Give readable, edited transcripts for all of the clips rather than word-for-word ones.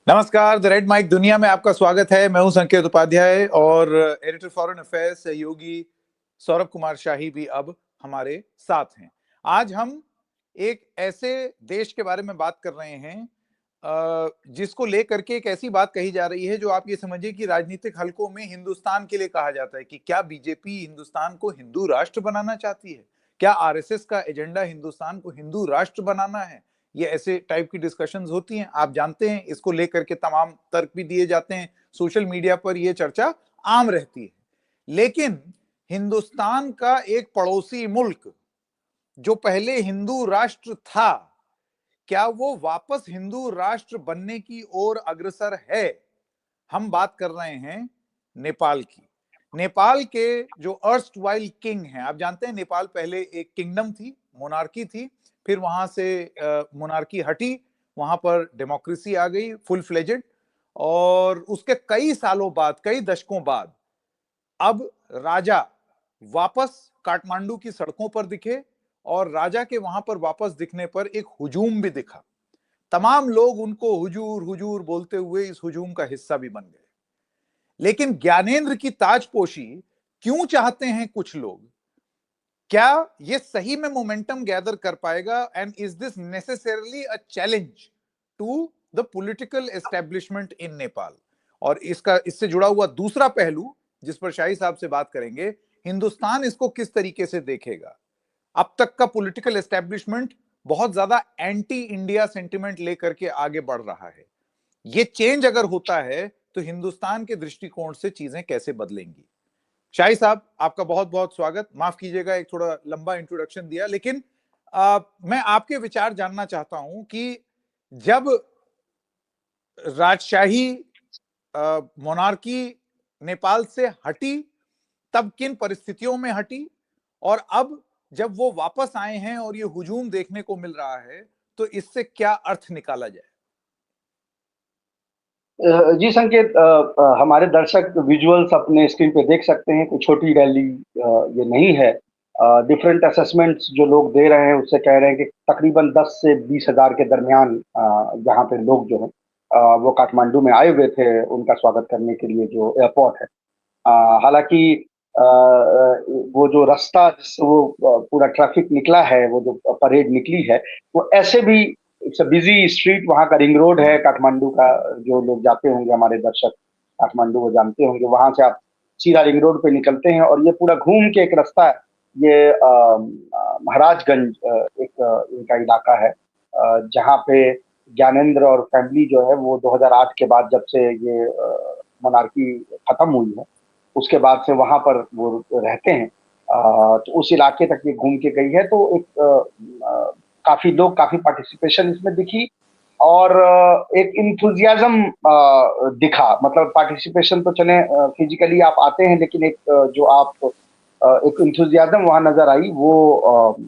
नमस्कार, the red mic दुनिया में आपका स्वागत है। मैं हूं संकेत उपाध्याय और एडिटर फॉरेन अफेयर्स सहयोगी सौरभ कुमार शाही भी अब हमारे साथ हैं। आज हम एक ऐसे देश के बारे में बात कर रहे हैं जिसको लेकर के एक ऐसी बात कही जा रही है जो आप ये समझिए कि राजनीतिक हलकों में हिंदुस्तान के लिए कहा जाता है कि क्या बीजेपी हिंदुस्तान को हिंदू राष्ट्र बनाना चाहती है? क्या आरएसएस का एजेंडा हिंदुस्तान को हिंदू राष्ट्र बनाना है? ये ऐसे टाइप की डिस्कशंस होती हैं, आप जानते हैं। इसको लेकर के तमाम तर्क भी दिए जाते हैं, सोशल मीडिया पर ये चर्चा आम रहती है। लेकिन हिंदुस्तान का एक पड़ोसी मुल्क जो पहले हिंदू राष्ट्र था, क्या वो वापस हिंदू राष्ट्र बनने की ओर अग्रसर है? हम बात कर रहे हैं नेपाल की। नेपाल के जो अर्स्टवाइल किंग हैं, आप जानते हैं नेपाल पहले एक किंगडम थी, मोनार्की थी, फिर वहां से मोनार्की हटी, वहां पर डेमोक्रेसी आ गई फुल फ्लेजेड, और उसके कई सालों बाद, कई दशकों बाद अब राजा वापस काठमांडू की सड़कों पर दिखे, और राजा के वहां पर वापस दिखने पर एक हुजूम भी दिखा। तमाम लोग उनको हुजूर हुजूर बोलते हुए इस हुजूम का हिस्सा भी बन गए। लेकिन ज्ञानेंद्र की ताजपोशी क्यों चाहते हैं कुछ लोग? क्या ये सही में मोमेंटम गैदर कर पाएगा? And is this necessarily a challenge to the political establishment in Nepal? और इससे जुड़ा हुआ दूसरा पहलू जिस पर शाही साहब से बात करेंगे, हिंदुस्तान इसको किस तरीके से देखेगा? अब तक का पॉलिटिकल एस्टेब्लिशमेंट बहुत ज्यादा एंटी इंडिया सेंटिमेंट लेकर के आगे बढ़ रहा है। ये चेंज अगर होता है तो हिंदुस्तान के दृष्टिकोण से चीजें कैसे बदलेंगी? शाही साहब, आपका बहुत बहुत स्वागत। माफ कीजिएगा, एक थोड़ा लंबा इंट्रोडक्शन दिया, लेकिन मैं आपके विचार जानना चाहता हूं कि जब राजशाही मोनार्की नेपाल से हटी, तब किन परिस्थितियों में हटी, और अब जब वो वापस आए हैं और ये हुजूम देखने को मिल रहा है, तो इससे क्या अर्थ निकाला जाए? जी संकेत, हमारे दर्शक विजुअल्स अपने स्क्रीन पे देख सकते हैं। कोई छोटी रैली ये नहीं है। डिफरेंट असेसमेंट्स जो लोग दे रहे हैं उससे कह रहे हैं कि तकरीबन 10 से 20 हजार के दरमियान यहाँ पे लोग जो हैं वो काठमांडू में आए हुए थे उनका स्वागत करने के लिए जो एयरपोर्ट है। हालांकि वो जो रास्ता जिससे वो पूरा ट्रैफिक निकला है, वो जो परेड निकली है, वो ऐसे भी इट्स अ बिजी स्ट्रीट। वहाँ का रिंग रोड है काठमांडू का। जो लोग जाते होंगे, हमारे दर्शक काठमांडू वो जानते होंगे, वहां से आप सीधा रिंग रोड पे निकलते हैं और ये पूरा घूम के एक रास्ता है। ये महाराजगंज इनका इलाका है, जहाँ पे ज्ञानेंद्र और फैमिली जो है वो 2008 के बाद, जब से ये मोनार्की खत्म हुई है, उसके बाद से वहां पर वो रहते हैं। तो उस इलाके तक ये घूम के गई है। तो एक काफी लोग, काफी पार्टिसिपेशन इसमें दिखी और एक इंथुजियाज्म दिखा। मतलब पार्टिसिपेशन तो चले, फिजिकली आप आते हैं, लेकिन एक जो आप एक इंथुजियाज्म वहां नजर आई। वो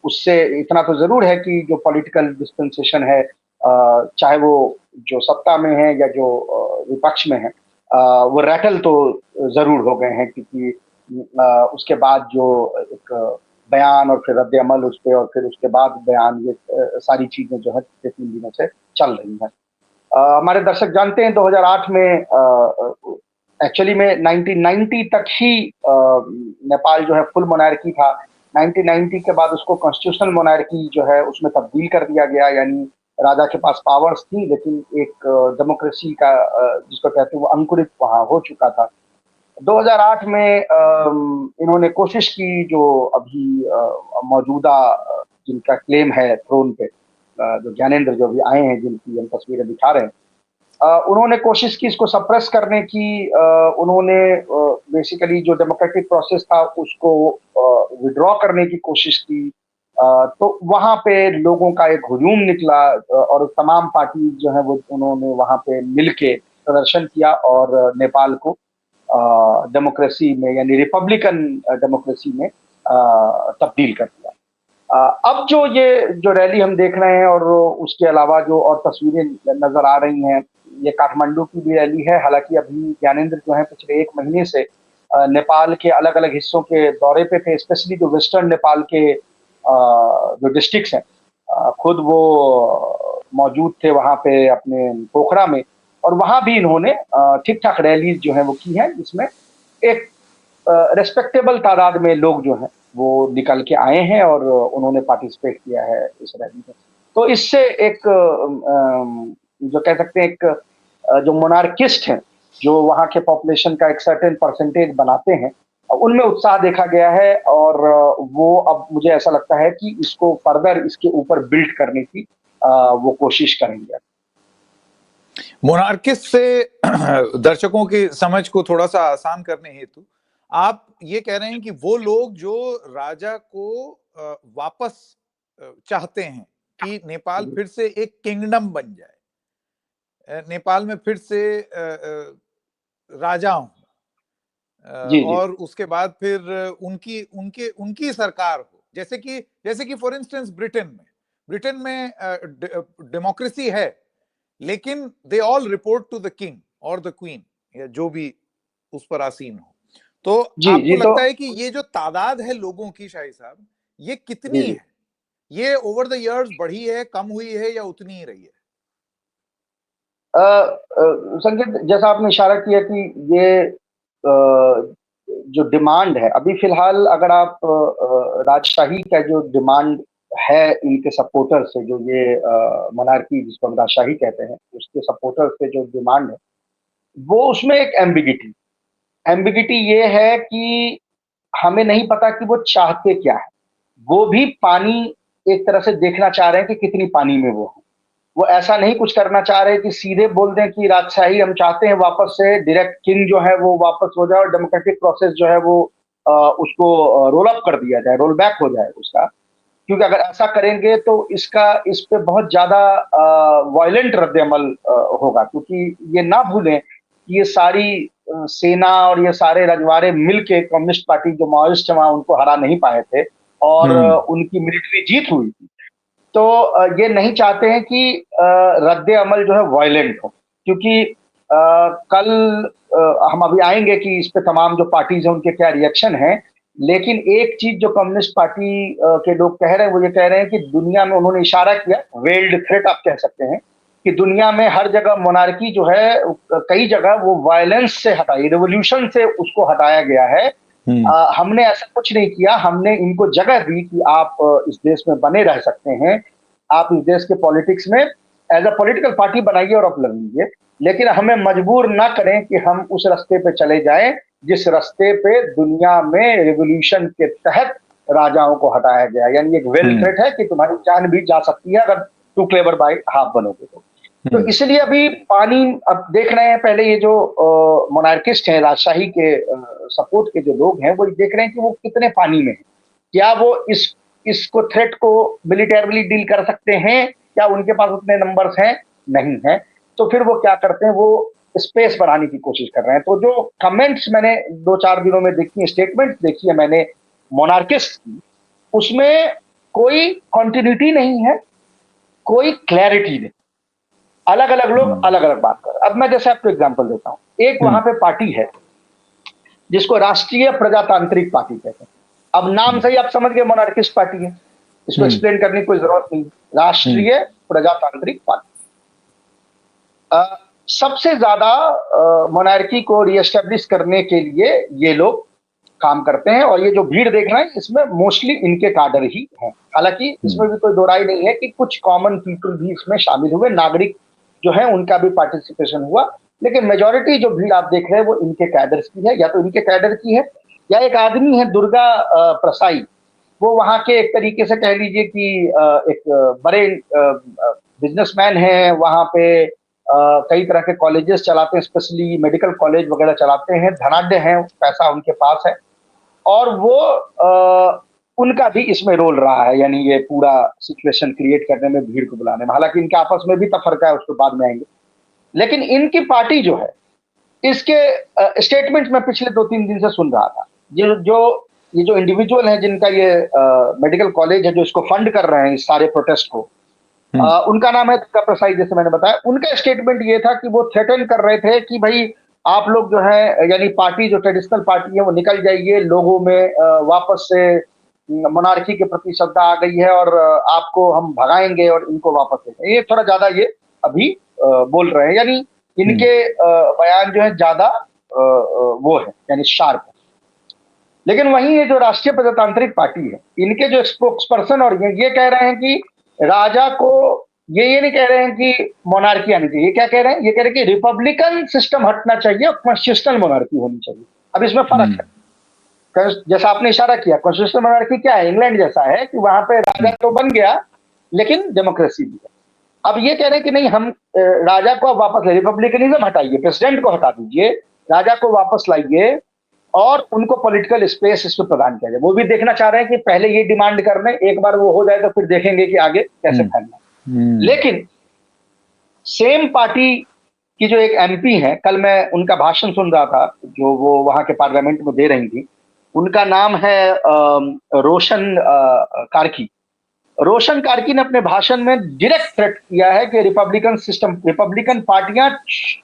उससे इतना तो जरूर है कि जो पॉलिटिकल डिस्पेंसेशन है, चाहे वो जो सत्ता में है या जो विपक्ष में है, वो रैटल तो जरूर हो गए हैं, क्योंकि उसके बाद जो एक बयान और फिर रद्द अमल उस पर, और फिर उसके बाद बयान, ये सारी चीजें जो है पिछले 3 दिनों से चल रही हैं। हमारे दर्शक जानते हैं 2008 में, एक्चुअली में 1990 तक ही नेपाल जो है फुल मोनार्की था। 1990 के बाद उसको कॉन्स्टिट्यूशनल मोनार्की जो है उसमें तब्दील कर दिया गया, यानी राजा के पास पावर्स थी, लेकिन एक डेमोक्रेसी का जिसको कहते हैं वो अंकुरित वहां हो चुका था। 2008 में इन्होंने कोशिश की, जो अभी मौजूदा जिनका क्लेम है थ्रोन पे, जो ज्ञानेंद्र जो अभी आए हैं, जिनकी हम तस्वीरें दिखा रहे हैं, उन्होंने कोशिश की इसको सप्रेस करने की। उन्होंने बेसिकली जो डेमोक्रेटिक प्रोसेस था उसको विड्रॉ करने की कोशिश की। तो वहां पे लोगों का एक हुजूम निकला, और तमाम पार्टी जो है वो उन्होंने वहां पे मिलके प्रदर्शन किया और नेपाल को डेमोक्रेसी में, यानी रिपब्लिकन डेमोक्रेसी में तब्दील कर दिया। अब जो ये जो रैली हम देख रहे हैं, और उसके अलावा जो और तस्वीरें नजर आ रही हैं, ये काठमांडू की भी रैली है। हालांकि अभी ज्ञानेंद्र जो है पिछले 1 महीने से नेपाल के अलग अलग हिस्सों के दौरे पे थे, स्पेशली जो वेस्टर्न नेपाल के जो डिस्ट्रिक्ट्स हैं। खुद वो मौजूद थे वहां पे अपने पोखरा में, और वहां भी इन्होंने ठीक ठाक रैलीज जो है वो की है, जिसमें एक रेस्पेक्टेबल तादाद में लोग जो हैं वो निकल के आए हैं और उन्होंने पार्टिसिपेट किया है इस रैली में। तो इससे एक जो कह सकते हैं एक जो मोनार्किस्ट हैं, जो वहाँ के पॉपुलेशन का एक सर्टेन परसेंटेज बनाते हैं, उनमें उत्साह देखा गया है, और वो अब मुझे ऐसा लगता है कि इसको फर्दर इसके ऊपर बिल्ड करने की वो कोशिश करेंगे। मोनार्किस्ट से दर्शकों की समझ को थोड़ा सा आसान करने हेतु आप ये कह रहे हैं कि वो लोग जो राजा को वापस चाहते हैं कि नेपाल फिर से एक किंगडम बन जाए, नेपाल में फिर से राजा हो, और उसके बाद फिर उनकी सरकार हो, जैसे कि फॉर इंस्टेंस ब्रिटेन में डेमोक्रेसी है, लेकिन they all report to the king और द क्वीन, या जो भी उस पर आसीन हो। तो आपको लगता है कि ये जो तादाद है लोगों की, शाही साहब, ये कितनी है? ये ओवर द इयर्स बढ़ी है, कम हुई है, या उतनी ही रही है? संकेत, जैसा आपने इशारा किया कि ये जो डिमांड है अभी फिलहाल, अगर आप राजशाही का जो डिमांड है इनके सपोर्टर से, जो ये मोनार्की जिसको हम राजशाही कहते हैं, उसके सपोर्टर से जो डिमांड है, वो उसमें एक एम्बिगिटी ये है कि हमें नहीं पता कि वो चाहते क्या है। वो भी पानी एक तरह से देखना चाह रहे हैं कि कितनी पानी में वो है। वो ऐसा नहीं कुछ करना चाह रहे कि सीधे बोल दें कि राजशाही हम चाहते हैं वापस से, डायरेक्ट किंग जो है वो वापस हो जाए और डेमोक्रेटिक प्रोसेस जो है वो उसको रोल अप कर दिया जाए, रोल बैक हो जाए उसका। क्योंकि अगर ऐसा करेंगे तो इस पे बहुत ज्यादा वायलेंट रद्द-ए-अमल होगा, क्योंकि ये ना भूलें कि ये सारी सेना और ये सारे रजवाड़े मिलके कम्युनिस्ट पार्टी जो माओइस्ट वहां उनको हरा नहीं पाए थे, और उनकी मिलिट्री जीत हुई थी। तो ये नहीं चाहते हैं कि रद्द-ए-अमल जो है वायलेंट हो, क्योंकि कल हम अभी आएंगे कि इस पे तमाम जो पार्टीज हैं उनके क्या रिएक्शन हैं। लेकिन एक चीज जो कम्युनिस्ट पार्टी के लोग कह रहे हैं, वो ये कह रहे हैं कि दुनिया में, उन्होंने इशारा किया, वेल्ड थ्रेट आप कह सकते हैं, कि दुनिया में हर जगह मोनार्की जो है, कई जगह वो वायलेंस से हटाई, रिवोल्यूशन से उसको हटाया गया है। हमने ऐसा कुछ नहीं किया, हमने इनको जगह दी कि आप इस देश में बने रह सकते हैं, आप इस देश के पॉलिटिक्स में एज अ पॉलिटिकल पार्टी बनाइए और आप लड़ लीजिए, लेकिन हमें मजबूर ना करें कि हम उस रास्ते पे चले जाएं जिस रास्ते पे दुनिया में रिवोल्यूशन के तहत राजाओं को हटाया गया। यानी एक वेल थ्रेट है कि तुम्हारी जान भी जा सकती है अगर टू क्लेवर बाय हाफ बनोगे तो इसलिए अभी पानी, अब देख रहे हैं, पहले ये जो मोनार्किस्ट हैं, राजशाही के सपोर्ट के जो लोग हैं, वो देख रहे हैं कि वो कितने पानी में है, क्या वो इसको थ्रेट को मिलिटरली डील कर सकते हैं, क्या उनके पास उतने नंबर्स हैं, नहीं है। तो फिर वो क्या करते हैं, वो स्पेस बढ़ाने की कोशिश कर रहे हैं। तो जो कमेंट्स मैंने 2-4 दिनों में देखी, स्टेटमेंट देखी है मैंने मोनार्किस्ट की, उसमें कोई कंटिन्यूटी नहीं है, कोई क्लैरिटी नहीं, अलग अलग लोग अलग अलग बात कर। अब मैं जैसे आपको एग्जांपल देता हूं, एक वहां पे पार्टी है जिसको राष्ट्रीय प्रजातांत्रिक पार्टी कहते हैं। अब नाम से ही आप समझ गए मोनार्किस्ट पार्टी है, इसको एक्सप्लेन करने की कोई जरूरत नहीं। राष्ट्रीय प्रजातांत्रिक पार्टी सबसे ज्यादा मोनार्की को रीएस्टेब्लिश करने के लिए ये लोग काम करते हैं, और ये जो भीड़ देख रहे हैं इसमें मोस्टली इनके काडर ही हैं। हालांकि इसमें भी कोई दो राय नहीं है कि कुछ कॉमन पीपल भी इसमें शामिल हुए, नागरिक जो है उनका भी पार्टिसिपेशन हुआ, लेकिन मेजोरिटी जो भीड़ आप देख रहे हैं वो इनके कैडर्स की है, या तो इनके कैडर की है, या एक आदमी है दुर्गा प्रसाई, वो वहां के एक तरीके से कह लीजिए कि एक बड़े बिजनेसमैन है, वहां पे कई तरह के कॉलेजेस चलाते हैं, स्पेशली मेडिकल कॉलेज वगैरह चलाते हैं, धनाढ्य हैं, पैसा उनके पास है, और वो उनका भी इसमें रोल रहा है, यानी ये पूरा सिचुएशन क्रिएट करने में, भीड़ को बुलाने में। हालांकि इनके आपस में भी तफरका है, उसके बाद में आएंगे। लेकिन इनकी पार्टी जो है, इसके स्टेटमेंट में पिछले 2-3 दिन से सुन रहा था, ये जो इंडिविजुअल है जिनका ये मेडिकल कॉलेज है, जो इसको फंड कर रहे हैं इस सारे प्रोटेस्ट को, उनका नाम है दुर्गा प्रसाई, जैसे मैंने बताया। उनका स्टेटमेंट ये था कि वो थ्रेटन कर रहे थे कि भाई आप लोग जो है, यानी पार्टी जो ट्रेडिशनल पार्टी है, वो निकल जाइए, लोगों में वापस से मोनार्की के प्रति श्रद्धा आ गई है और आपको हम भगाएंगे और इनको वापस लेंगे। ये थोड़ा ज्यादा ये अभी बोल रहे हैं, यानी इनके बयान जो है ज्यादा वो है, यानी शार्प है। लेकिन वहीं ये जो राष्ट्रीय प्रजातांत्रिक पार्टी है, इनके जो स्पोक्स पर्सन और ये कह रहे हैं कि राजा को, ये नहीं कह रहे हैं कि मोनार्की आनी चाहिए, क्या कह रहे हैं, ये कह रहे हैं कि रिपब्लिकन सिस्टम हटना चाहिए और कॉन्स्टिट्यूशनल मोनार्की होनी चाहिए। अब इसमें फर्क है, जैसा आपने इशारा किया, कॉन्स्टिट्यूशनल मोनार्की क्या है, इंग्लैंड जैसा है कि वहां पे राजा तो बन गया लेकिन डेमोक्रेसी भी है। अब ये कह रहे हैं कि नहीं, हम राजा को अब वापस ले, रिपब्लिकनिज्म हटाइए, प्रेसिडेंट को हटा दीजिए, राजा को वापस लाइए और उनको पॉलिटिकल स्पेस इसमें प्रदान किया जाए। वो भी देखना चाह रहे हैं कि पहले ये डिमांड कर रहे हैं, एक बार वो हो जाए तो फिर देखेंगे कि आगे कैसे फैलना। लेकिन सेम पार्टी की जो एक एमपी है, कल मैं उनका भाषण सुन रहा था जो वो वहां के पार्लियामेंट में दे रही थी, उनका नाम है रोशन कार्की। रोशन कार्की ने अपने भाषण में डायरेक्ट थ्रेट किया है कि रिपब्लिकन सिस्टम, रिपब्लिकन पार्टियां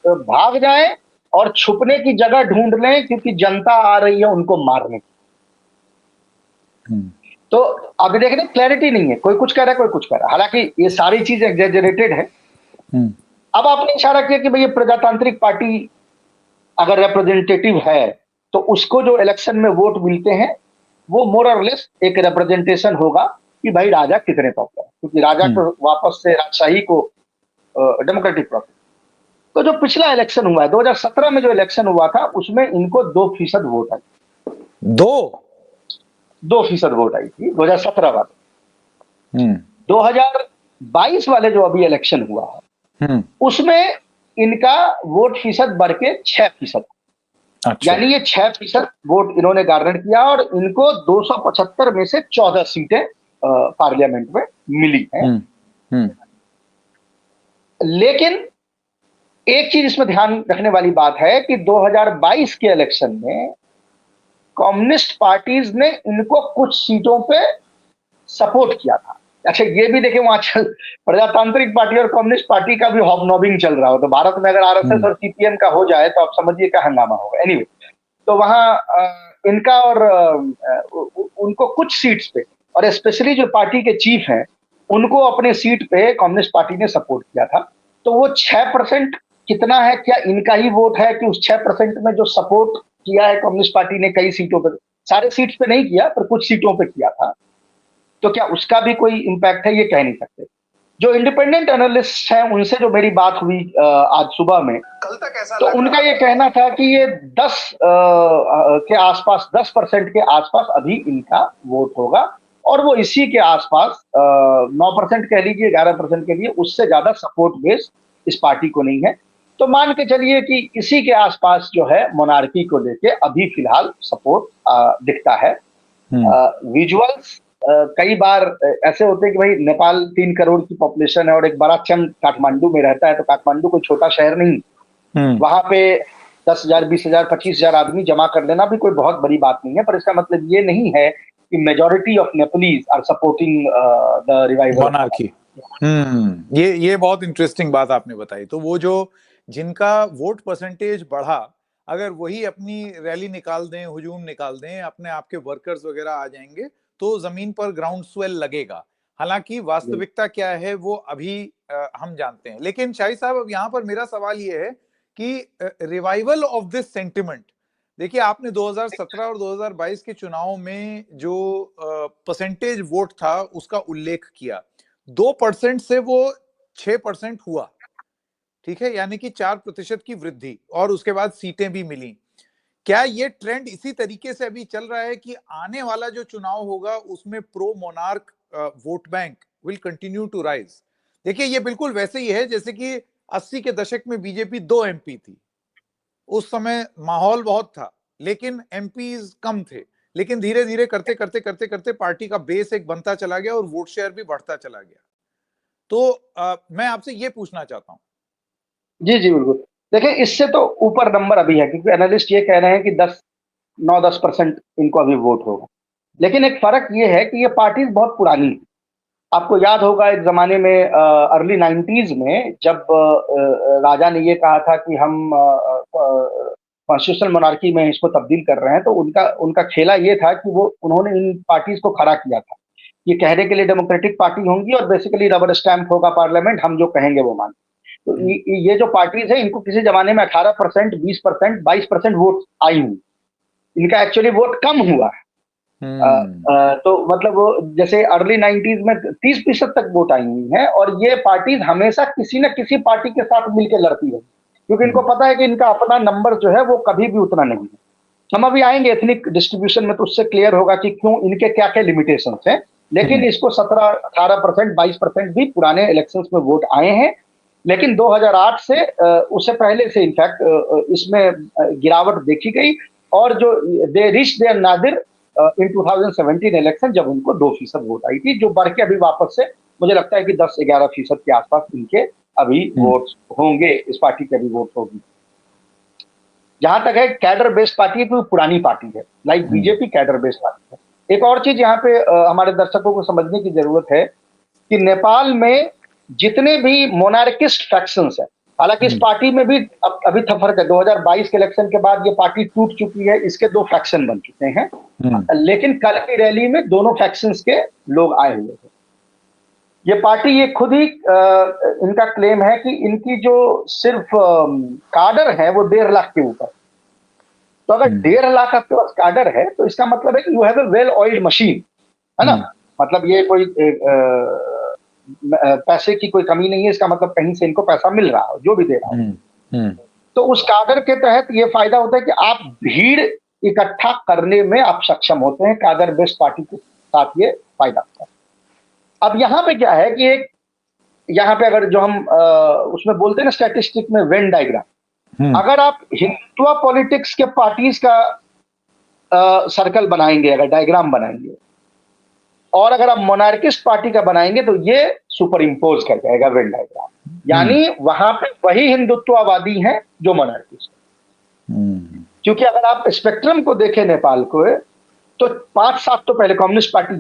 भाग जाएं और छुपने की जगह ढूंढ लें क्योंकि जनता आ रही है उनको मारने। तो अभी देख रहे क्लैरिटी नहीं है, कोई कुछ कह रहा है कोई कुछ कह रहा है, हालांकि ये सारी चीज एग्जैजरेटेड है। अब आपने इशारा किया कि भाई ये प्रजातांत्रिक पार्टी अगर रिप्रेजेंटेटिव है तो उसको जो इलेक्शन में वोट मिलते हैं वो मोर और लेस एक रिप्रेजेंटेशन होगा कि भाई राजा कितने पॉपुलर है, क्योंकि राजा को वापस से राजशाही को डेमोक्रेटिक प्रोसेस। तो जो पिछला इलेक्शन हुआ है 2017 में जो इलेक्शन हुआ था उसमें इनको 2% वोट आई, 2% वोट आई थी 2017 वाले। 2022 वाले जो अभी इलेक्शन हुआ है उसमें इनका वोट फीसद बढ़ के 6%। अच्छा। यानी ये 6% वोट इन्होंने गार्नर किया और इनको 275 में से 14 सीटें पार्लियामेंट में मिली हैं। लेकिन एक चीज इसमें ध्यान रखने वाली बात है कि 2022 के इलेक्शन में कम्युनिस्ट पार्टीज ने इनको कुछ सीटों पे सपोर्ट किया था। अच्छा, ये भी देखें वहां चल प्रजातांत्रिक पार्टी और कम्युनिस्ट पार्टी का भी हॉबनॉबिंग चल रहा हो, तो भारत में अगर आरएसएस और सीपीएम का हो जाए तो आप समझिए क्या हंगामा होगा। एनीवे, तो वहां इनका और उनको कुछ सीट्स पे, और स्पेशली जो पार्टी के चीफ हैं उनको अपने सीट पे कम्युनिस्ट पार्टी ने सपोर्ट किया था। तो वो 6% कितना है, क्या इनका ही वोट है कि उस 6% में जो सपोर्ट किया है कम्युनिस्ट पार्टी ने कई सीटों पर, सारे सीट्स पे नहीं किया पर कुछ सीटों पे किया था, तो क्या उसका भी कोई इंपैक्ट है, ये कह नहीं सकते। जो इंडिपेंडेंट एनालिस्ट हैं उनसे जो मेरी बात हुई आज सुबह में, कल तक ऐसा तो उनका ये कहना था कि ये 10 के आसपास, 10% के आसपास अभी इनका वोट होगा और वो इसी के आसपास 9% कह लीजिए, 11% के लिए, उससे ज्यादा सपोर्ट बेस इस पार्टी को नहीं है। तो मान के चलिए कि इसी के आसपास जो है मोनार्की को लेके अभी फिलहाल सपोर्ट दिखता है। विजुअल्स कई बार ऐसे होते हैं कि भाई नेपाल 3 करोड़ की पॉपुलेशन है और एक बड़ा चंक काठमांडू में रहता है, तो काठमांडू कोई छोटा शहर नहीं, वहां पे 10,000, 20,000, 25,000 आदमी जमा कर लेना भी कोई बहुत बड़ी बात नहीं है। पर इसका मतलब ये नहीं है कि majority of Nepalese are supporting the revival monarchy. ये बहुत इंटरेस्टिंग बात आपने बताई। तो वो जो जिनका वोट परसेंटेज बढ़ा, अगर वही अपनी रैली निकाल दें, हुजूम निकाल दें, अपने आपके वर्कर्स वगैरह आ जाएंगे तो जमीन पर ग्राउंड स्वेल लगेगा। हालांकि वास्तविकता क्या है वो अभी हम जानते हैं। लेकिन शाही साहब, अब यहाँ पर मेरा सवाल ये है कि रिवाइवल ऑफ दिस सेंटिमेंट, देखिए आपने 2017 और 2022 के चुनाव में जो परसेंटेज वोट था उसका उल्लेख किया, 2% से वो 6% हुआ, ठीक है, यानी कि 4% की वृद्धि, और उसके बाद सीटें भी मिली। क्या ये ट्रेंड इसी तरीके से अभी चल रहा है कि आने वाला जो चुनाव होगा उसमें pro monarch vote bank will continue to rise? देखिए ये बिल्कुल वैसे ही है जैसे कि 80 के दशक में बीजेपी 2 एमपी थी, उस समय माहौल बहुत था लेकिन एमपीज कम थे, लेकिन धीरे धीरे करते करते करते करते पार्टी का बेस एक बनता चला गया और वोट शेयर भी बढ़ता चला गया। तो मैं आपसे ये पूछना चाहता हूं। जी जी बिल्कुल। देखिए इससे तो ऊपर नंबर अभी है, क्योंकि एनालिस्ट ये कह रहे हैं कि 9-10% इनको अभी वोट होगा। लेकिन एक फर्क ये है कि ये पार्टीज बहुत पुरानी है। आपको याद होगा एक जमाने में अर्ली 90s में जब राजा ने ये कहा था कि हम कॉन्स्टिट्यूशनल मोनार्की में इसको तब्दील कर रहे हैं, तो उनका उनका खेला ये था कि वो उन्होंने इन पार्टीज को खड़ा किया था, ये कहने के लिए डेमोक्रेटिक पार्टी होंगी और बेसिकली रबर स्टैम्प होगा पार्लियामेंट, हम जो कहेंगे वो मान। तो ये जो पार्टीज है, इनको किसी जमाने में 18%, 20%, 22% वोट आई हुई, इनका एक्चुअली वोट कम हुआ है। तो मतलब वो जैसे अर्ली 90s में 30% तक वोट आई हुई है, और ये पार्टीज हमेशा किसी न किसी पार्टी के साथ मिलकर लड़ती है, क्योंकि इनको पता है कि इनका अपना नंबर जो है वो कभी भी उतना नहीं है। हम अभी आएंगे एथनिक डिस्ट्रीब्यूशन में, तो उससे क्लियर होगा कि क्यों इनके क्या क्या लिमिटेशंस हैं। लेकिन इसको 17, 18%, 22% भी पुराने इलेक्शंस में वोट आए हैं। लेकिन 2008 से उससे पहले से इनफैक्ट इसमें गिरावट देखी गई, और जो they reach their nadir in 2017 election, जब उनको 2% वोट आई थी, जो बढ़ के अभी वापस से मुझे लगता है कि 10-11% के आसपास इनके अभी वोट होंगे, इस पार्टी के अभी वोट होगी। जहां तक है कैडर बेस्ड पार्टी है, तो पुरानी पार्टी है, like BJP cadre based party है। एक और चीज यहाँ पे हमारे दर्शकों को समझने की जरूरत है कि नेपाल में जितने भी मोनार्किस्ट फैक्शंस है, हालांकि इस पार्टी में भी अभी फर्क है, 2022 के इलेक्शन के बाद ये पार्टी टूट चुकी है, इसके 2 फैक्शन बन चुके हैं। लेकिन कल की रैली में दोनों फैक्शंस के लोग आए हुए थे। ये पार्टी, ये खुद ही इनका क्लेम है कि इनकी जो सिर्फ काडर है वो 1.5 लाख के ऊपर। तो अगर 1.5 लाख आपके पास काडर है, तो इसका मतलब है कि you have a well oiled machine, है ना। मतलब ये कोई पैसे की कोई कमी नहीं है, इसका मतलब कहीं से इनको पैसा मिल रहा है, जो भी दे रहा है। तो उस काडर के तहत ये फायदा होता है कि आप भीड़ इकट्ठा करने में आप सक्षम होते हैं, काडर बेस्ड पार्टी के साथ ये फायदा होता है। अब यहाँ पे क्या है कि एक यहाँ पे अगर जो हम उसमें बोलते हैं ना स्टैटिस्टिक में वेन डायग्राम, अगर आप हिंदुत्व पॉलिटिक्स के पार्टीज का सर्कल बनाएंगे, अगर डायग्राम बनाएंगे, और अगर आप मोनार्किस्ट पार्टी का बनाएंगे, तो ये सुपर इम्पोज कर जाएगा वेन डायग्राम, यानी वहां पे वही हिंदुत्ववादी हैं जो मोनार्किस्ट। क्योंकि अगर आप स्पेक्ट्रम को देखें नेपाल को, तो 5-7 तो पहले कम्युनिस्ट पार्टी,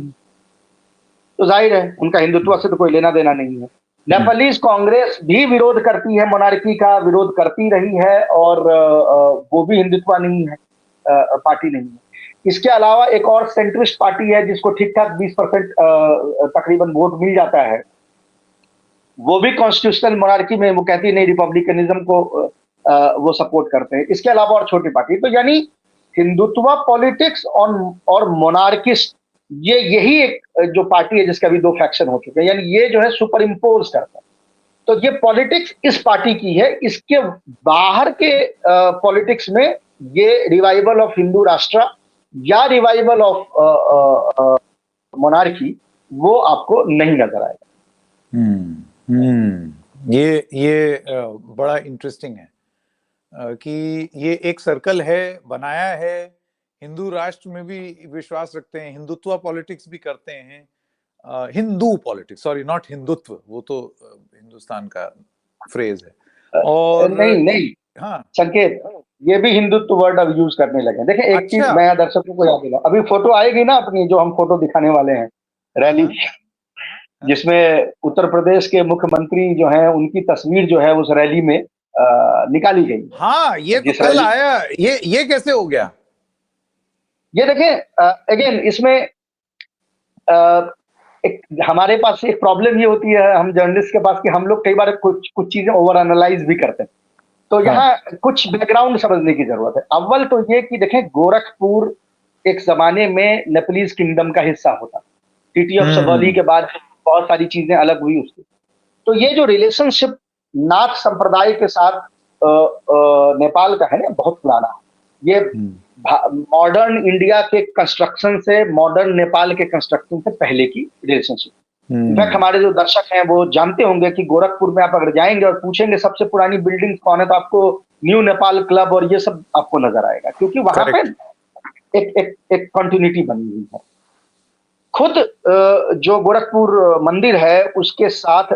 तो जाहिर है उनका हिंदुत्व से तो कोई लेना देना नहीं है। नेपालीज कांग्रेस भी विरोध करती है, मोनार्की का विरोध करती रही है, और वो भी हिंदुत्व नहीं है, पार्टी नहीं है। इसके अलावा एक और सेंट्रिस्ट पार्टी है जिसको ठीक ठाक 20% तकरीबन वोट मिल जाता है, वो भी कॉन्स्टिट्यूशनल मोनार्की में, वो कहती है नहीं, रिपब्लिकनिज्म को वो सपोर्ट करते हैं। इसके अलावा और छोटी पार्टी, तो यानी हिंदुत्व पॉलिटिक्स और मोनार्किस्ट, ये यही एक जो पार्टी है जिसका भी 2 फैक्शन हो चुके हैं, यानी ये जो है सुपर इम्पोज करता है। तो ये पॉलिटिक्स इस पार्टी की है। इसके बाहर के पॉलिटिक्स में ये रिवाइवल ऑफ हिंदू राष्ट्र या रिवाइवल ऑफ मोनार्की, वो आपको नहीं नजर आएगा। ये बड़ा इंटरेस्टिंग है कि ये एक सर्कल है, बनाया है, हिंदू राष्ट्र में भी विश्वास रखते हैं, हिंदुत्व पॉलिटिक्स भी करते हैं, Hindu politics, sorry not Hindutva, वो तो हिंदुस्तान का फ्रेज है। और नहीं हाँ संकेत, ये भी हिंदुत्व वर्ड अब यूज करने लगे। देखें एक चीज मैं दर्शकों को याद दिलाऊं, अभी फोटो आएगी ना अपनी, जो हम फोटो दिखाने वाले हैं रैली, जिसमें उत्तर प्रदेश के मुख्यमंत्री जो हैं उनकी तस्वीर जो है उस रैली में निकाली गई। हाँ, ये तो कल आया, ये कैसे हो गया? ये देखें अगेन इसमें एक हमारे पास एक प्रॉब्लम ये होती है, हम जर्नलिस्ट के पास, कि हम लोग कई बार कुछ चीजें ओवर एनालाइज भी करते हैं। तो यहाँ कुछ बैकग्राउंड समझने की जरूरत है। अव्वल तो ये कि देखें, गोरखपुर एक जमाने में नेपलीज किंगडम का हिस्सा होता, ट्रीटी ऑफ सबौली के बाद बहुत सारी चीजें अलग हुई उसकी। तो ये जो रिलेशनशिप नाथ संप्रदाय के साथ नेपाल का है ना, बहुत पुराना। ये मॉडर्न इंडिया के कंस्ट्रक्शन से, मॉडर्न नेपाल के कंस्ट्रक्शन से पहले की रिलेशनशिप। इनफैक्ट हमारे जो दर्शक हैं वो जानते होंगे कि गोरखपुर में आप अगर जाएंगे और पूछेंगे सबसे पुरानी बिल्डिंग कौन है, तो आपको न्यू नेपाल क्लब और ये सब आपको नजर आएगा, क्योंकि वहां पे एक कंटिन्यूटी बनी हुई है। खुद जो गोरखपुर मंदिर है उसके साथ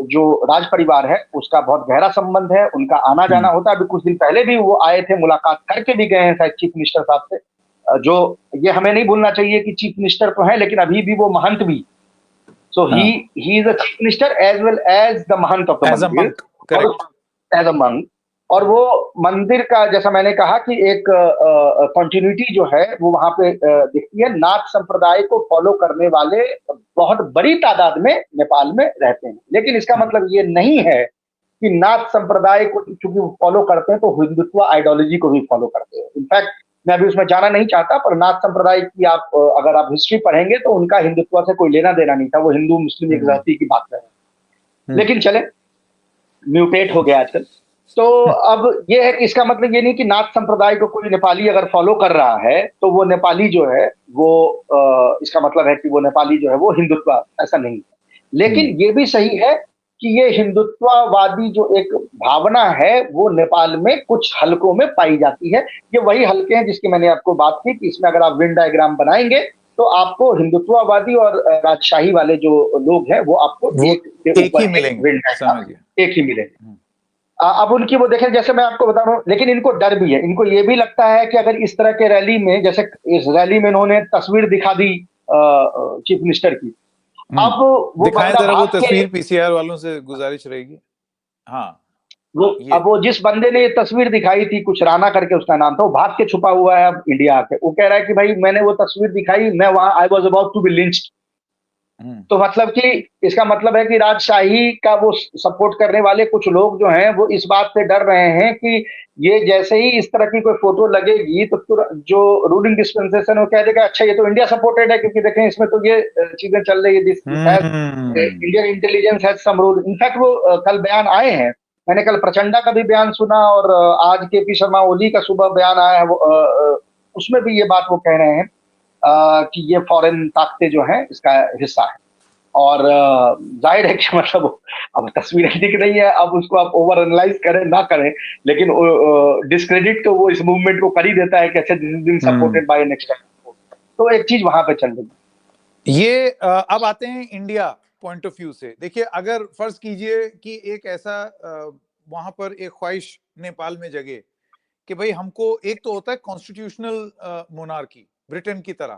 जो राज परिवार है उसका बहुत गहरा संबंध है, उनका आना जाना होता है। अभी कुछ दिन पहले भी वो आए थे, मुलाकात करके भी गए हैं शायद चीफ मिनिस्टर साहब से। जो ये हमें नहीं भूलना चाहिए कि चीफ मिनिस्टर तो है, लेकिन अभी भी वो महंत भी। So he is a chief minister as well as the mahant of the mandir, as a monk. और वो मंदिर का, जैसा मैंने कहा कि एक कंटिन्यूटी जो है वो वहां पे दिखती है। नाथ संप्रदाय को फॉलो करने वाले बहुत बड़ी तादाद में नेपाल में रहते हैं, लेकिन इसका मतलब ये नहीं है कि नाथ संप्रदाय को चूंकि वो फॉलो करते हैं तो हिंदुत्व आइडियोलॉजी को भी फॉलो करते हैं। इनफैक्ट मैं अभी उसमें जाना नहीं चाहता, पर नाथ संप्रदाय की आप अगर आप हिस्ट्री पढ़ेंगे तो उनका हिंदुत्व से कोई लेना देना नहीं था, वो हिंदू मुस्लिम एक जाति की बात कर रहे हैं। लेकिन चले, म्यूटेट हो गया आजकल। तो अब ये है कि इसका मतलब ये नहीं कि नाथ संप्रदाय को कोई नेपाली अगर फॉलो कर रहा है तो वो नेपाली जो है वो इसका मतलब है कि वो नेपाली जो है वो हिंदुत्व, ऐसा नहीं है। लेकिन ये भी सही है कि ये हिंदुत्ववादी जो एक भावना है वो नेपाल में कुछ हलकों में पाई जाती है। ये वही हलके हैं जिसकी मैंने आपको बात की कि इसमें अगर आप वेन डायग्राम बनाएंगे तो आपको हिंदुत्ववादी और राजशाही वाले जो लोग हैं वो आपको एक ही मिलेंगे, एक ही मिलेंगे। अब उनकी वो देखें, जैसे मैं आपको बता रहा हूँ, लेकिन इनको डर भी है। इनको ये भी लगता है कि अगर इस तरह के रैली में, जैसे इस रैली में इन्होंने तस्वीर दिखा दी चीफ मिनिस्टर की, अब वो दिखाएं जरा वो तस्वीर, पीसीआर वालों से गुजारिश रहेगी। हाँ, अब वो जिस बंदे ने ये तस्वीर दिखाई थी, कुछ राणा करके उसका नाम था, वो भाग के छुपा हुआ है अब इंडिया आके। वो कह रहा है कि भाई मैंने वो तस्वीर दिखाई, मैं वहां I was about to be lynched. तो मतलब कि इसका मतलब है कि राजशाही का वो सपोर्ट करने वाले कुछ लोग जो हैं वो इस बात से डर रहे हैं कि ये जैसे ही इस तरह की कोई फोटो लगेगी तो जो रूलिंग डिस्पेंसेशन वो कह देगा अच्छा ये तो इंडिया सपोर्टेड है, क्योंकि देखें इसमें तो ये चीजें चल रही है, Indian intelligence has sum rule. In fact वो कल बयान आए हैं, मैंने कल प्रचंडा का भी बयान सुना और आज के पी शर्मा ओली का सुबह बयान आया है, उसमें भी ये बात वो कह रहे हैं कि ये फॉरेन ताकतें जो हैं इसका हिस्सा है। और जाहिर है कि मतलब अब तस्वीरें दिख रही है, अब उसको आप ओवर एनालाइज करें ना करें, लेकिन डिस्क्रेडिट तो वो इस मूवमेंट को कर ही देता है कि अच्छा this is being supported by next. तो एक चीज वहां पे चल रही है। ये अब आते हैं इंडिया पॉइंट ऑफ व्यू से। देखिए, अगर फर्ज कीजिए कि एक ऐसा वहां पर एक ख्वाहिश नेपाल में जगे कि भाई हमको, एक तो होता है कॉन्स्टिट्यूशनल मोनार्की ब्रिटेन की तरह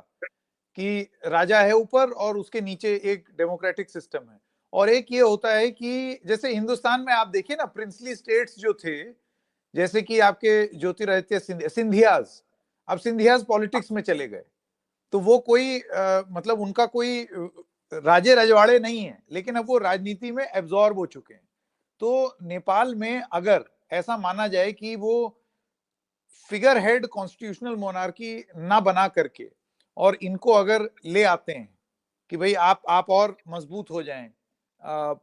कि राजा है ऊपर और उसके नीचे एक डेमोक्रेटिक सिस्टम है, और एक ये होता है कि जैसे हिंदुस्तान में आप देखिए ना, प्रिंसली स्टेट्स जो थे, जैसे कि आपके ज्योतिरादित्य सिंधियाज, अब सिंधियाज पॉलिटिक्स में चले गए, तो वो कोई मतलब उनका कोई राजे रजवाड़े नहीं है, लेकिन अब वो राजनीति में एब्जॉर्ब हो चुके हैं। तो नेपाल में अगर ऐसा माना जाए कि वो फिगर हेड कॉन्स्टिट्यूशनल मोनार्की ना बना करके और इनको अगर ले आते हैं कि भाई आप और मजबूत हो जाएं,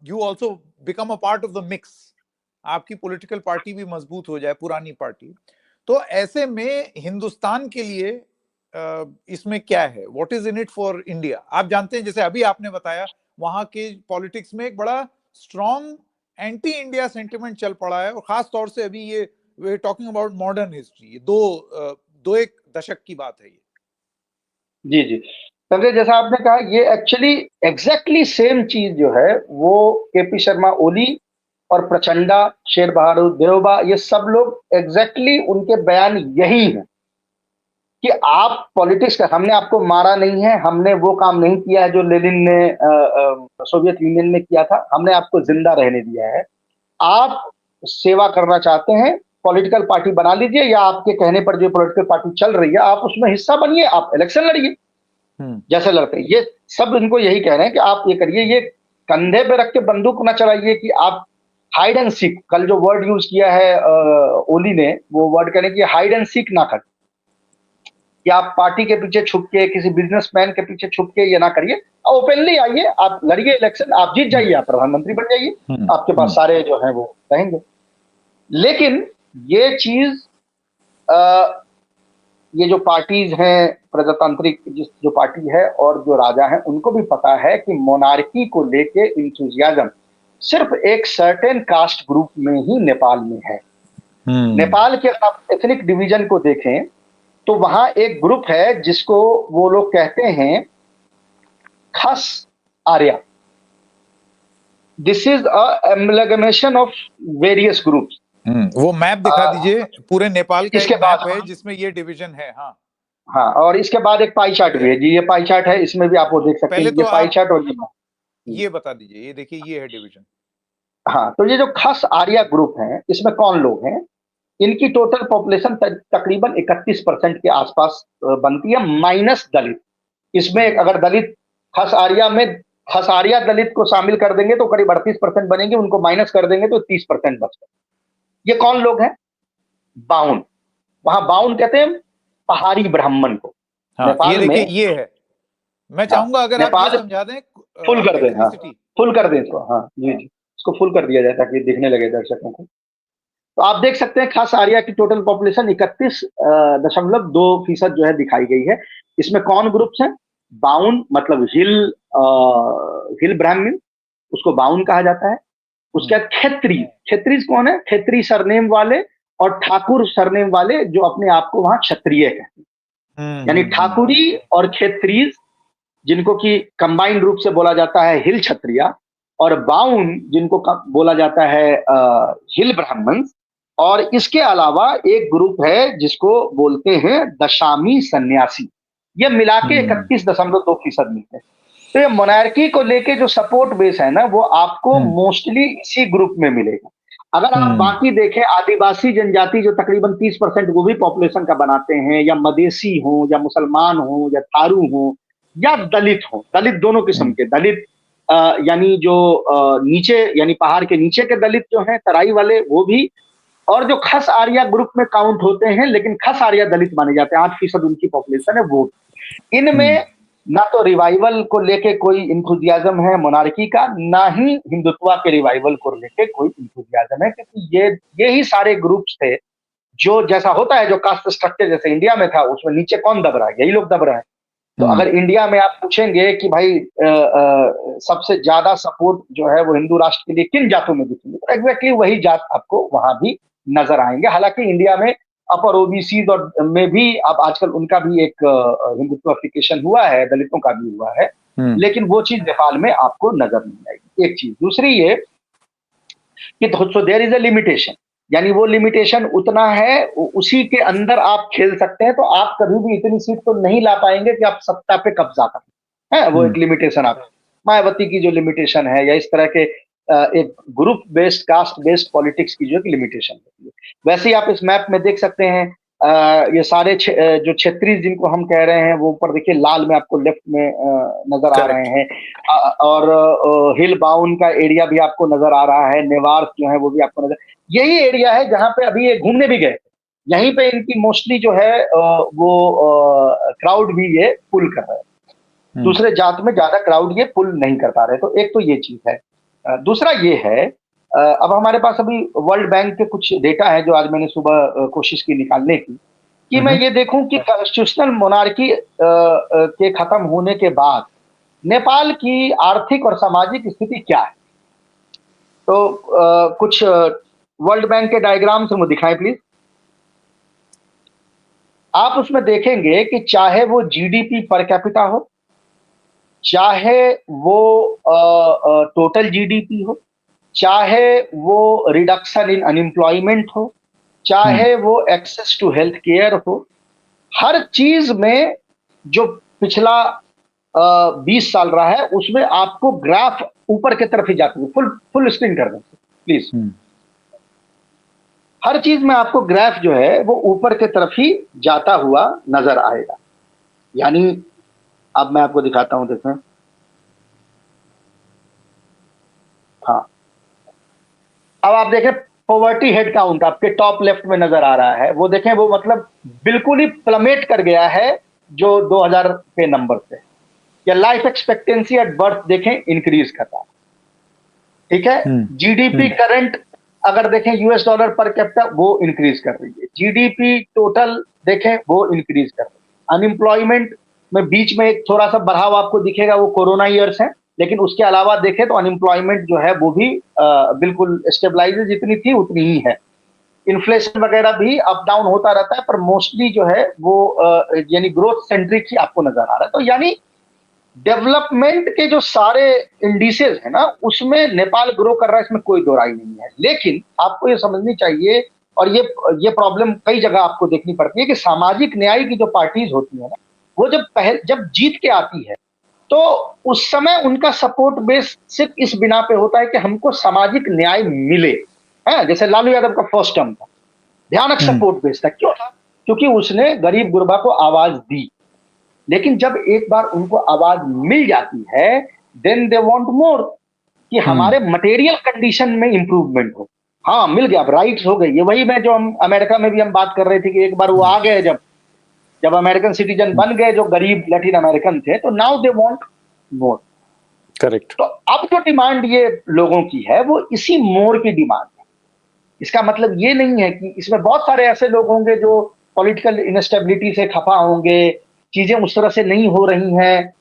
you also become a part of the mix, आपकी पॉलिटिकल पार्टी भी मजबूत हो जाए, पुरानी पार्टी, तो ऐसे में हिंदुस्तान के लिए इसमें क्या है, what is in it for India? आप जानते हैं, जैसे अभी आपने बताया, वहां के पॉलिटिक्स में एक बड़ा स्ट्रॉन्ग एंटी इंडिया सेंटिमेंट चल पड़ा है, और खास तौर से अभी ये we talking about modern history, दो एक दशक की बात है ये। जी जी, संजय, जैसा आपने कहा, ये एक्चुअली एग्जैक्टली सेम चीज जो है वो केपी शर्मा ओली और प्रचंडा, शेर बहादुर देवबा, ये सब लोग एग्जैक्टली उनके बयान यही है कि आप पॉलिटिक्स का, हमने आपको मारा नहीं है, हमने वो काम नहीं किया है जो लेनिन ने सोवियत यूनियन में किया था, हमने आपको जिंदा रहने दिया है। आप सेवा करना चाहते हैं, पॉलिटिकल पार्टी बना लीजिए, या आपके कहने पर जो पॉलिटिकल पार्टी चल रही है आप उसमें हिस्सा बनिए, आप इलेक्शन लड़िए जैसे लड़ते। ये सब इनको यही कह रहे हैं कि आप ये करिए, ये कंधे पे रख के बंदूक ना चलाइए कि आप हाइड एंड सीक, कल जो वर्ड यूज किया है ओली ने, वो वर्ड कहने की हाइड एंड सीक ना कर, कि आप पार्टी के पीछे छुप के, किसी बिजनेसमैन के पीछे छुप के ये ना करिए, ओपनली आइए, आप लड़िए इलेक्शन, आप जीत जाइए, आप प्रधानमंत्री बन जाइए, आपके पास सारे जो है वो रहेंगे। लेकिन ये चीज ये जो पार्टीज हैं प्रजातांत्रिक, जो पार्टी है और जो राजा हैं, उनको भी पता है कि मोनार्की को लेके इंथुजियाज्म सिर्फ एक सर्टेन कास्ट ग्रुप में ही नेपाल में है। नेपाल के अगर आप एथनिक डिवीजन को देखें तो वहां एक ग्रुप है जिसको वो लोग कहते हैं खस Arya. This is a amalgamation of various groups. वो मैप दिखा दीजिए, पूरे नेपाल का एक मैप है जिसमें ये डिवीजन है। हाँ हाँ, और इसके बाद एक पाई चार्ट भी है जी, ये पाई चार्ट है, इसमें भी आप वो देख सकते हैं, तो ये पाई चार्ट और ये बता दीजिए, ये देखिए, ये है डिवीजन। हाँ, तो ये जो खस आर्या ग्रुप है, इसमें कौन लोग हैं? इनकी टोटल पॉपुलेशन तकरीबन 31% के आसपास बनती है, माइनस दलित। इसमें अगर दलित खस आर्या में खस आर्या दलित को शामिल कर देंगे तो करीब 38% बनेंगे, उनको माइनस कर देंगे तो 30% बचते। ये कौन लोग हैं? बाउन। वहां बाउन कहते हैं पहाड़ी ब्राह्मण को। हाँ, नेपाल ये में देखिए ये है। मैं हाँ, चाहूंगा अगर आप ये नेपाल समझा दें फुल कर दें। हाँ, एथनिसिटी। फुल कर दें इसको। हाँ जी जी, इसको फुल कर दिया जाए ताकि दिखने लगे दर्शकों को। तो आप देख सकते हैं खास आर्या की टोटल पॉपुलेशन 31.2% जो है दिखाई गई है। इसमें कौन ग्रुप्स हैं? बाउन मतलब हिल ब्राह्मण, उसको बाउन कहा जाता है। उसके बाद खेत्री। खेत्री कौन है? खेत्री सरनेम वाले और ठाकुर सरनेम वाले जो अपने आप को वहां क्षत्रिय कहते हैं। यानी ठाकुरी और खेत्री जिनको कि कंबाइंड रूप से बोला जाता है हिल क्षत्रिया, और बाउन जिनको बोला जाता है हिल ब्राह्मण। और इसके अलावा एक ग्रुप है जिसको बोलते हैं दशामी सन्यासी। ये मिला के 31.2% मिलते हैं। तो ये मोनार्की को लेके जो सपोर्ट बेस है ना, वो आपको मोस्टली इसी ग्रुप में मिलेगा। अगर आप बाकी देखें, आदिवासी जनजाति जो तकरीबन 30% वो भी पॉपुलेशन का बनाते हैं, या मदेशी हो, या मुसलमान हो, या थारू हो, या दलित हो, दलित दोनों किस्म के दलित, यानी जो नीचे यानी पहाड़ के नीचे के दलित जो हैं तराई वाले वो भी, और जो खस आर्या ग्रुप में काउंट होते हैं लेकिन खस आर्या दलित माने जाते हैं, 8% उनकी पॉपुलेशन है वो। इनमें ना तो रिवाइवल को लेके कोई इंथुजियाज्म है मोनार्की का, ना ही हिंदुत्व के रिवाइवल को लेके कोई इंथुजियाज्म है, क्योंकि ये ही सारे ग्रुप्स थे जो जैसा होता है जो कास्ट स्ट्रक्चर जैसे इंडिया में था, उसमें नीचे कौन दब रहा है? यही लोग दब रहे हैं। तो अगर इंडिया में आप पूछेंगे कि भाई सबसे ज्यादा सपोर्ट जो है वो हिंदू राष्ट्र के लिए किन जातों में दिखेंगे, तो एग्जैक्टली वही जात आपको वहां भी नजर आएंगे। हालांकि इंडिया में अपर ओबीसी और में भी अब आजकल उनका भी एक हिंदुत्विफिकेशन हुआ है, दलितों का भी हुआ है, लेकिन वो चीज नेपाल में आपको नजर नहीं आएगी। एक चीज। दूसरी ये कि so there is a limitation, यानी वो लिमिटेशन उतना है, उसी के अंदर आप खेल सकते हैं। तो आप कभी भी इतनी सीट तो नहीं ला पाएंगे कि आप सत्ता पे कब्जा करें, है वो एक लिमिटेशन। आप मायावती की जो लिमिटेशन है, या इस तरह के एक group based caste based politics की जो एक लिमिटेशन होती है। वैसे ही आप इस मैप में देख सकते हैं, ये सारे जो क्षेत्रीय जिनको हम कह रहे हैं वो ऊपर देखिए लाल में आपको लेफ्ट में नजर आ रहे हैं, और हिल बाउन का एरिया भी आपको नजर आ रहा है, नेवार जो है वो भी आपको नजर, यही एरिया है जहां पे अभी ये घूमने भी गए। यहीं पे इनकी मोस्टली जो है वो क्राउड भी ये पुल कर रहे हैं। दूसरे जात में ज्यादा क्राउड ये पुल नहीं कर पा रहे। तो एक तो ये चीज है। दूसरा ये है, अब हमारे पास अभी वर्ल्ड बैंक के कुछ डेटा है जो आज मैंने सुबह कोशिश की निकालने की, कि मैं ये देखूं कि कॉन्स्टिट्यूशनल मोनार्की के खत्म होने के बाद नेपाल की आर्थिक और सामाजिक स्थिति क्या है। तो कुछ वर्ल्ड बैंक के डायग्राम से मुझे दिखाएं प्लीज। आप उसमें देखेंगे कि चाहे वो जीडीपी पर कैपिटा हो, चाहे वो टोटल जीडीपी हो, चाहे वो रिडक्शन इन अनएम्प्लॉयमेंट हो, चाहे वो एक्सेस टू हेल्थ केयर हो, हर चीज में जो पिछला 20 साल रहा है उसमें आपको ग्राफ ऊपर की तरफ ही जाती है। फुल स्क्रीन कर दें प्लीज। हर चीज में आपको ग्राफ जो है वो ऊपर की तरफ ही जाता हुआ नजर आएगा। यानी अब मैं आपको दिखाता हूं, देखें। हाँ, अब आप देखें पॉवर्टी हेड काउंट आपके टॉप लेफ्ट में नजर आ रहा है, वो देखें, वो मतलब बिल्कुल ही प्लमेट कर गया है जो 2000 के नंबर से। या लाइफ एक्सपेक्टेंसी एट बर्थ देखें इंक्रीज कर रहा है, ठीक है। जीडीपी करंट अगर देखें यूएस डॉलर पर कैपिटा वो इंक्रीज कर रही है। जीडीपी टोटल देखें वो इंक्रीज कर रही है। अनएम्प्लॉयमेंट में बीच में एक थोड़ा सा बढ़ाव आपको दिखेगा, वो कोरोना ईयर्स है, लेकिन उसके अलावा देखें तो अनएम्प्लॉयमेंट जो है वो भी बिल्कुल स्टेबलाइज, जितनी थी उतनी ही है। इन्फ्लेशन वगैरह भी अप डाउन होता रहता है, पर मोस्टली जो है वो यानी ग्रोथ सेंट्रिक ही आपको नजर आ रहा है। तो यानी डेवलपमेंट के जो सारे इंडिसेस है ना, उसमें नेपाल ग्रो कर रहा है, इसमें कोई दो राय नहीं है। लेकिन आपको ये समझनी चाहिए, और ये प्रॉब्लम कई जगह आपको देखनी पड़ती है, कि सामाजिक न्याय की जो पार्टीज होती है ना, वो जब जीत के आती है तो उस समय उनका सपोर्ट बेस सिर्फ इस बिना पे होता है कि हमको सामाजिक न्याय मिले। है जैसे लालू यादव का फर्स्ट टर्म था, भयानक सपोर्ट बेस था। क्यों था? क्योंकि उसने गरीब गुरबा को आवाज दी। लेकिन जब एक बार उनको आवाज मिल जाती है, देन दे वांट मोर, कि हमारे मटेरियल कंडीशन में इंप्रूवमेंट हो। हाँ, मिल गया, अब राइट्स हो गई। ये वही मैं जो हम अमेरिका में भी हम बात कर रहे थे कि एक बार वो आ गए, जब जब अमेरिकन सिटीजन बन गए जो गरीब लैटिन अमेरिकन थे, तो now they want more. Correct. तो अब जो डिमांड ये लोगों की है वो इसी मोर की डिमांड है। इसका मतलब ये नहीं है कि इसमें बहुत सारे ऐसे लोग होंगे जो पॉलिटिकल इनस्टेबिलिटी से खफा होंगे, चीजें उस तरह से नहीं हो रही हैं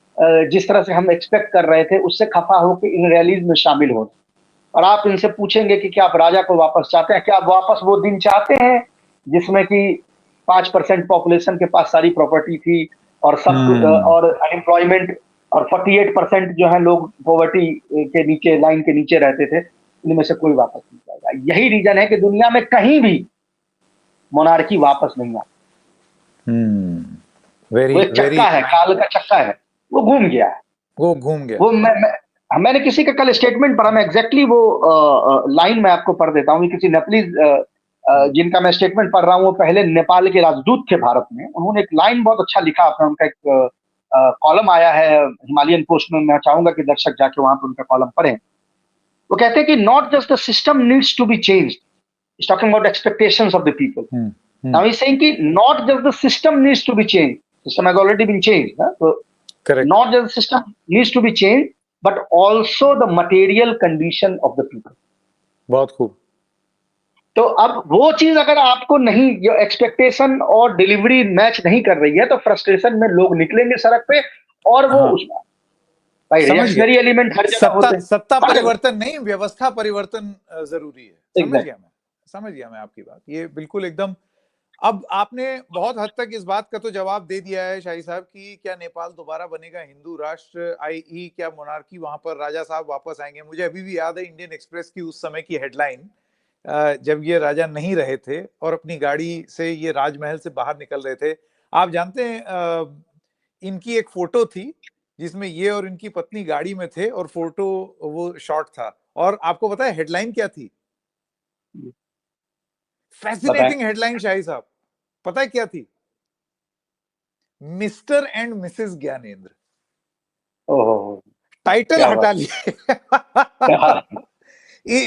जिस तरह से हम एक्सपेक्ट कर रहे थे, उससे खफा होकर इन रैलीज में शामिल हो। और आप इनसे पूछेंगे कि क्या आप राजा को वापस चाहते हैं, क्या आप वापस वो दिन चाहते हैं जिसमें कि 5% पॉपुलेशन के पास सारी प्रॉपर्टी थी और सब और अनएम्प्लॉयमेंट, और 48% जो है लोग पॉवर्टी के नीचे, लाइन के नीचे रहते थे, इनमें से कोई वापस नहीं जाएगा। यही रीजन है कि दुनिया में कहीं भी मोनार्की वापस नहीं आता। वो एक चक्का है, काल का चक्का है, वो घूम गया है, वो घूम गया। वो मैंने किसी का कल स्टेटमेंट पढ़ा, मैं एग्जैक्टली वो लाइन मैं आपको पढ़ देता हूँ। किसी नेपलीज जिनका मैं स्टेटमेंट पढ़ रहा हूँ, वो पहले नेपाल के राजदूत थे भारत में। उन्होंने एक लाइन बहुत अच्छा लिखा अपना, उनका एक कॉलम आया है हिमालयन पोस्ट में, मैं चाहूंगा कि दर्शक जाके वहां पर उनका कॉलम पढ़ें। वो कहते हैं कि not just the system needs to be changed, is talking about expectations of the people. Now he is saying कि not just the system needs to be changed, system has already been changed, तो not just the system needs to be changed but also the material condition of the people. बहुत खूब। तो अब वो चीज अगर आपको नहीं, जो एक्सपेक्टेशन और डिलीवरी मैच नहीं कर रही है, तो फ्रस्ट्रेशन में लोग निकलेंगे सड़क पे, और वो उसमें भाई रिएक्शनरी एलिमेंट हर जगह होते हैं। सत्ता परिवर्तन नहीं, व्यवस्था परिवर्तन जरूरी है। समझ गया मैं आपकी बात, ये बिल्कुल एकदम। अब आपने बहुत हद तक इस बात का तो जवाब दे दिया है शाही साहब कि क्या नेपाल दोबारा बनेगा हिंदू राष्ट्र, आई क्या मोनार्की वहां पर राजा साहब वापस आएंगे। मुझे अभी भी याद है इंडियन एक्सप्रेस की उस समय की हेडलाइन, जब ये राजा नहीं रहे थे और अपनी गाड़ी से ये राजमहल से बाहर निकल रहे थे। आप जानते हैं इनकी एक फोटो थी जिसमें ये और इनकी पत्नी गाड़ी में थे, और फोटो वो शॉट था, और आपको पता है हेडलाइन क्या थी? फैसिनेटिंग हेडलाइन शाही साहब, पता है क्या थी? Mister and Mrs Gyanendra. Title हटा लिए।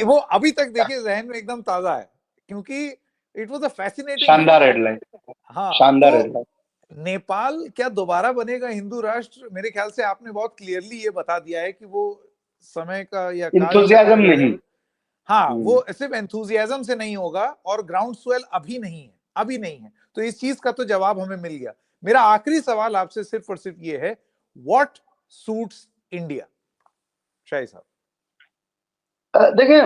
वो अभी तक देखिए जहन में एकदम ताजा है, क्योंकि इट वाज अ फैसिनेटिंग, शानदार हेडलाइन। हाँ, शानदार हेडलाइन। नेपाल क्या दोबारा बनेगा हिंदू राष्ट्र? मेरे ख्याल से आपने बहुत क्लियरली ये बता दिया है कि वो समय का या इंथुजियाज्म नहीं, हाँ, वो सिर्फ एंथुजियाज्म से नहीं होगा, और ग्राउंड स्वेल अभी नहीं है। तो इस चीज का तो जवाब हमें मिल गया। मेरा आखिरी सवाल आपसे सिर्फ और सिर्फ ये है, व्हाट सूट्स इंडिया, शाही साहब? देखिए,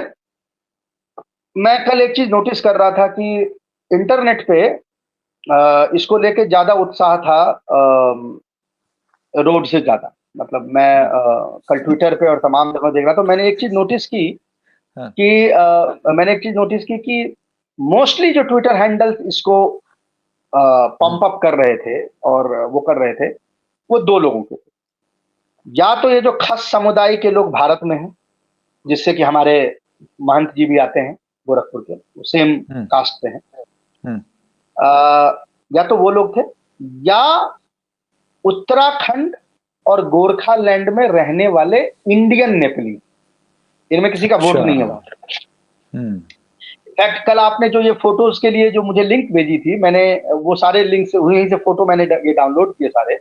मैं कल एक चीज नोटिस कर रहा था कि इंटरनेट पे इसको लेके ज्यादा उत्साह था रोड से ज्यादा। मतलब मैं कल ट्विटर पे और तमाम जगह देख रहा, तो मैंने एक चीज नोटिस की कि मोस्टली जो ट्विटर हैंडल्स इसको पंप अप कर रहे थे और वो कर रहे थे, वो दो लोगों के थे। या तो ये जो खस समुदाय के लोग भारत में हैं, जिससे कि हमारे महंत जी भी आते हैं गोरखपुर के, वो सेम कास्ट पे हैं, या तो वो लोग थे, या उत्तराखंड और गोरखालैंड में रहने वाले इंडियन नेपाली, इनमें किसी का वोट नहीं है वहां। इनफैक्ट कल आपने जो ये फोटोज के लिए जो मुझे लिंक भेजी थी, मैंने वो सारे लिंक्स, वहीं से फोटो मैंने ये डाउनलोड किए सारे।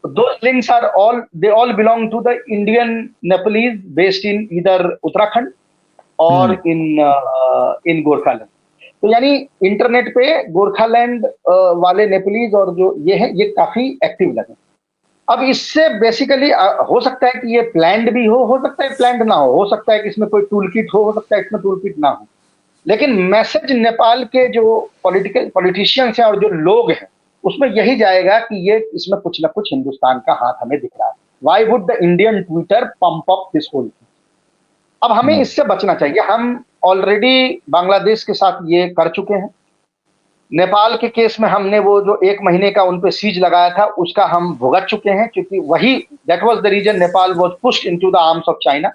Those links are they all belong to the Indian Nepalese based in either Uttarakhand और in गोरखालैंड। तो यानी इंटरनेट पे गोरखालैंड वाले नेपालीज और जो ये है, ये काफी एक्टिव लगे। अब इससे बेसिकली हो सकता है कि ये प्लान्ड भी हो सकता है प्लान्ड ना हो सकता है कि इसमें कोई टूल किट हो सकता है इसमें टूल किट ना हो, लेकिन मैसेज नेपाल के जो पॉलिटिशियंस हैं और जो लोग हैं, उसमें यही जाएगा कि ये इसमें कुछ ना कुछ हिंदुस्तान का हाथ हमें दिख रहा है। Why would the Indian Twitter pump up this hole? अब हमें इससे बचना चाहिए। हम ऑलरेडी बांग्लादेश के साथ ये कर चुके हैं। नेपाल के केस में हमने वो जो 1 महीने का उन पे सीज लगाया था, उसका हम भुगत चुके हैं, क्योंकि वही that was the reason Nepal was pushed into the arms of China.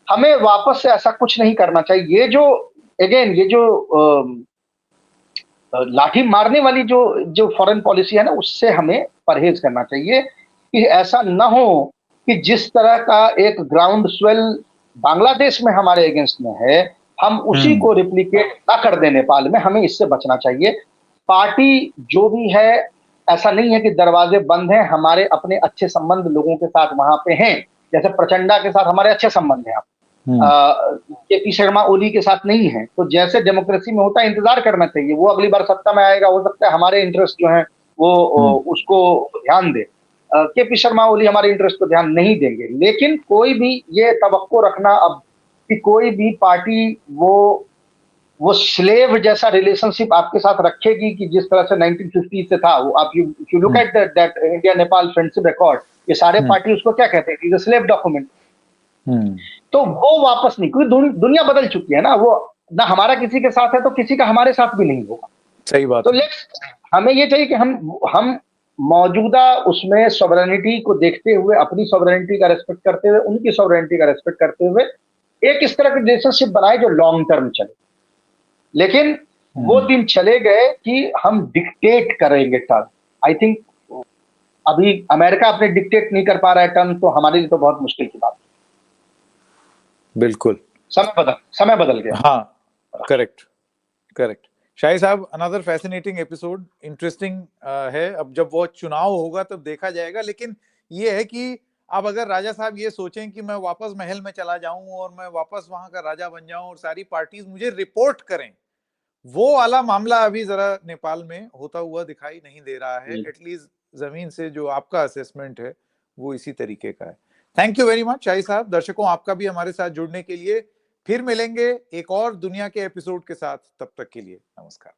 हमें वापस से ऐसा कुछ नहीं करना चाहिए। ये जो अगेन ये जो लाठी मारने वाली जो जो फॉरेन पॉलिसी है ना, उससे हमें परहेज करना चाहिए कि ऐसा ना हो कि जिस तरह का एक ग्राउंड स्वेल बांग्लादेश में हमारे अगेंस्ट में है, हम उसी को रिप्लिकेट ना कर दे नेपाल में। हमें इससे बचना चाहिए। पार्टी जो भी है, ऐसा नहीं है कि दरवाजे बंद हैं। हमारे अपने अच्छे संबंध लोगों के साथ वहां पे हैं। जैसे प्रचंडा के साथ हमारे अच्छे संबंध हैं। केपी शर्मा ओली के साथ नहीं है। तो जैसे डेमोक्रेसी में होता है, इंतजार करना चाहिए। वो अगली बार सत्ता में आएगा, हो सकता है हमारे इंटरेस्ट जो है वो उसको ध्यान दे। केपी शर्मा ओली हमारे इंटरेस्ट को ध्यान नहीं देंगे। लेकिन कोई भी ये तवक्को रखना अब कि कोई भी पार्टी वो स्लेव जैसा रिलेशनशिप आपके साथ रखेगी कि जिस तरह से 1950 से था। वो आप you look at that India Nepal friendship record, ये सारे पार्टी उसको क्या कहते हैं, इज अ स्लेव डॉक्यूमेंट। तो वो वापस नहीं, क्योंकि दुनिया बदल चुकी है ना। वो ना हमारा किसी के साथ है तो किसी का हमारे साथ भी नहीं होगा। सही बात। तो लेट्स, हमें ये चाहिए कि हम मौजूदा उसमें सॉवरेनिटी को देखते हुए, अपनी सॉवरेनिटी का रेस्पेक्ट करते हुए, उनकी सॉवरेनिटी का रेस्पेक्ट करते हुए एक इस तरह की रिलेशनशिप बनाए जो लॉन्ग टर्म चले। लेकिन वो दिन चले गए कि हम डिक्टेट करेंगे टर्म। आई थिंक अभी अमेरिका अपने डिक्टेट नहीं कर पा रहा है टर्म, तो हमारे लिए तो बहुत मुश्किल की बात है। बिल्कुल, समय बदल गया। हाँ, करेक्ट। शाही साहब, अनदर फैसिनेटिंग एपिसोड, इंटरेस्टिंग है। अब जब वो चुनाव होगा तब देखा जाएगा। लेकिन ये है कि अब अगर राजा साहब ये सोचें कि मैं वापस महल में चला जाऊं और मैं वापस वहां का राजा बन जाऊं और सारी पार्टीज मुझे रिपोर्ट करें, वो वाला मामला अभी जरा नेपाल में होता हुआ दिखाई नहीं दे रहा है। एटलीस्ट जमीन से जो आपका असेसमेंट है वो इसी तरीके का है। थैंक यू वेरी मच शाही साहब। दर्शकों, आपका भी हमारे साथ जुड़ने के लिए। फिर मिलेंगे एक और दुनिया के एपिसोड के साथ। तब तक के लिए नमस्कार।